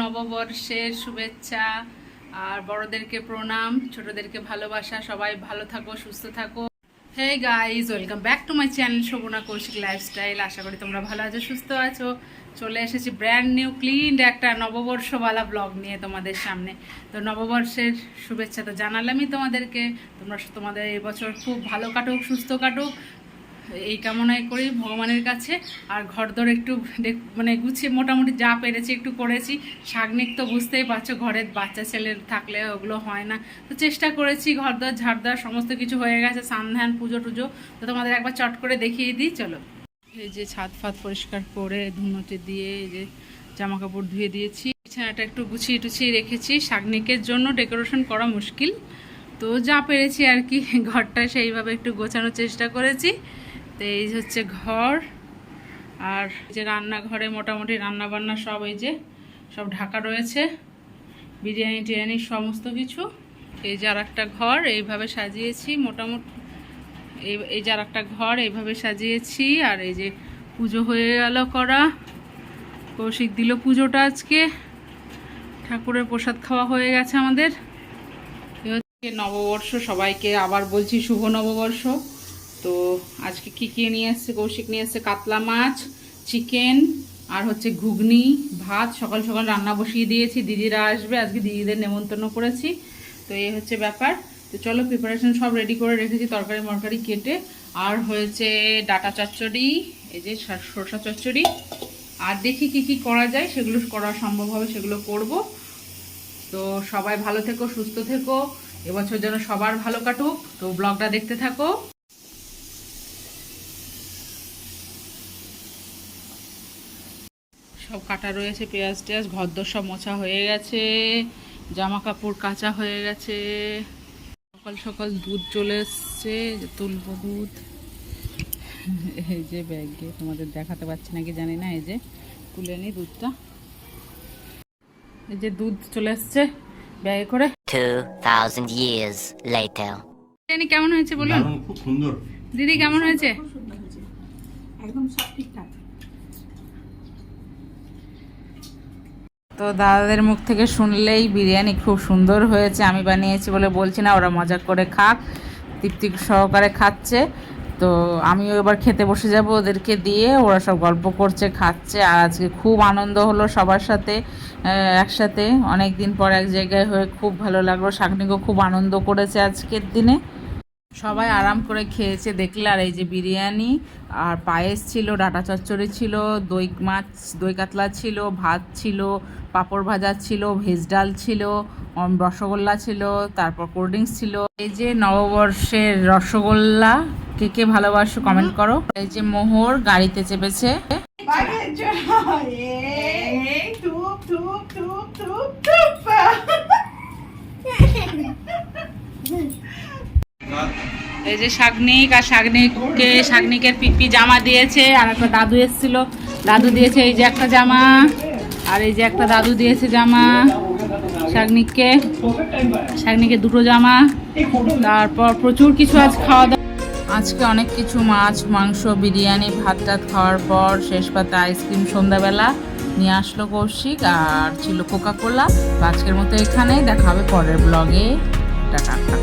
নববর্ষের শুভেচ্ছা আর বড়দেরকে প্রণাম, ছোটদেরকে ভালোবাসা। সবাই ভালো থাকো, সুস্থ থাকো। Hey guys, welcome back to my channel Shobhana Kaushik lifestyle. আশা করি তোমরা ভালো আছো, সুস্থ আছো। চলে এসেছি ব্র্যান্ড নিউ ক্লিন একটা নববর্ষওয়ালা ব্লগ নিয়ে তোমাদের সামনে। তো নববর্ষের শুভেচ্ছা তো জানালামই তোমাদেরকে। তোমাদের এবছর খুব ভালো কাটুক, সুস্থ কাটুক, এই কামনাই করি ভগবানের কাছে। আর ঘরদোর একটু মানে গুছিয়ে মোটামুটি যা পেরেছি একটু করেছি। শাগনিক তো বুঝতেই পারছো, ঘরের বাচ্চা ছেলে থাকলে ওগুলো হয় না, তো চেষ্টা করেছি। ঘরদোর ঝাড়দার সমস্ত কিছু হয়ে গেছে, স্নান ধ্যান পুজো টুজো। তো তোমাদের একবার চট করে দেখিয়ে দিই চলো। এই যে ছাদ ফাদ পরিষ্কার করে ধুনোটি দিয়ে এই যে জামা কাপড় ধুয়ে দিয়েছি। বিছানাটা একটু গুছিয়ে টুছিয়ে রেখেছি। শাগনিকের জন্য ডেকোরেশন করা মুশকিল, তো যা পেরেছি আর কি ঘরটা সেইভাবে একটু গোছানোর চেষ্টা করেছি। তো এই হচ্ছে ঘর। আর যে রান্নাঘরে মোটামুটি রান্না বান্না সব এই যে সব ঢাকা রয়েছে, বিরিয়ানি টিরিয়ানি সমস্ত কিছু। এই যে আর একটা ঘর এইভাবে সাজিয়েছি মোটামুটি, এই যে আর একটা ঘর এইভাবে সাজিয়েছি। আর এই যে পুজো হয়ে গেল করা, কৌশিক দিল পুজোটা আজকে। ঠাকুরের প্রসাদ খাওয়া হয়ে গেছে আমাদের। এ হচ্ছে নববর্ষ, সবাইকে আবার বলছি শুভ নববর্ষ। তো আজকে কী নিয়ে এসছে কৌশিক, নিয়ে এসছে কাতলা মাছ, চিকেন আর হচ্ছে ঘুগনি, ভাত। সকাল সকাল রান্না বসিয়ে দিয়েছি, দিদিরা আসবে আজকে, দিদিদের নেমন্তন্ন করেছি। তো এই হচ্ছে ব্যাপার। তো চলো প্রিপারেশন সব রেডি করে রেখেছি, তরকারি মরকারি কেটে। আর হয়েছে ডাটা চচ্চড়ি, এই যে সরষা চচ্চড়ি। আর দেখি কি করা যায়, সেগুলো করা সম্ভব হবে সেগুলো করব। তো সবাই ভালো থেকো, সুস্থ থেকো, এবছর যেন সবার ভালো কাটুক। তো ব্লগটা দেখতে থাকো। সব কাটা রয়েছে, পেঁয়াজ টেয়াজ, ঘরদোর সব মোছা হয়ে গেছে, জামা কাপড় কাচা হয়ে গেছে। সকাল সকাল দুধ চলে এসছে, তুলবো দুধ। এই যে ব্যাগে তোমাদের দেখাতে পাচ্ছি নাকি জানি না, এই যে তুলে নি দুধটা। এই যে দুধ চলে এসছে ব্যাগে করে। 2000 years later. জানি কেমন হয়েছে বলুন? খুব সুন্দর। দিদি কেমন হয়েছে? একদম সব ঠিকঠাক। তো দাদাদের মুখ থেকে শুনলেই বিরিয়ানি খুব সুন্দর হয়েছে, আমি বানিয়েছি বলে বলছি না, ওরা মজা করে খাক, তৃপ্তি সহকারে খাচ্ছে। তো আমিও এবার খেতে বসে যাব ওদেরকে দিয়ে, ওরা সব গল্প করছে, খাচ্ছে। আর আজকে খুব আনন্দ হলো সবার সাথে একসাথে, অনেক দিন পর এক জায়গায় হয়ে খুব ভালো লাগলো। শাগনিকও খুব আনন্দ করেছে আজকের দিনে, সবাই আরাম করে খেয়েছে দেখলে। আর এই যে বিরিয়ানি আর পায়েস ছিল, ডাটা চচ্চড়ি ছিল, দই মাছ, দই কাতলা ছিল, ভাত ছিল, পাঁপড় ভাজা ছিল, ভেজ ডাল ছিল, রসগোল্লা ছিল, তারপর কোল্ড ড্রিঙ্কস ছিল। এই যে নববর্ষের রসগোল্লা, কে কে ভালোবাসো কমেন্ট করো। এই যে মোহর গাড়িতে চেপেছে। এই যে শাগনিক, আর শাগনিকের পিপি জামা দিয়েছে। আর একটা দাদু এসেছিল, দাদু দিয়েছে এই যে একটা জামা। আর এই যে একটা দাদু দিয়েছে জামা শাগনিকে দুটো জামা। তারপর প্রচুর কিছু আজ খাওয়া দাওয়া, আজকে অনেক কিছু, মাছ মাংস বিরিয়ানি ভাত টাত খাওয়ার পর শেষ পাতে আইসক্রিম সন্ধ্যাবেলা নিয়ে আসলো কৌশিক, আর ছিল কোকা কোলা। তো আজকের মতো এখানেই, দেখা হবে পরের ব্লগে। টাটা।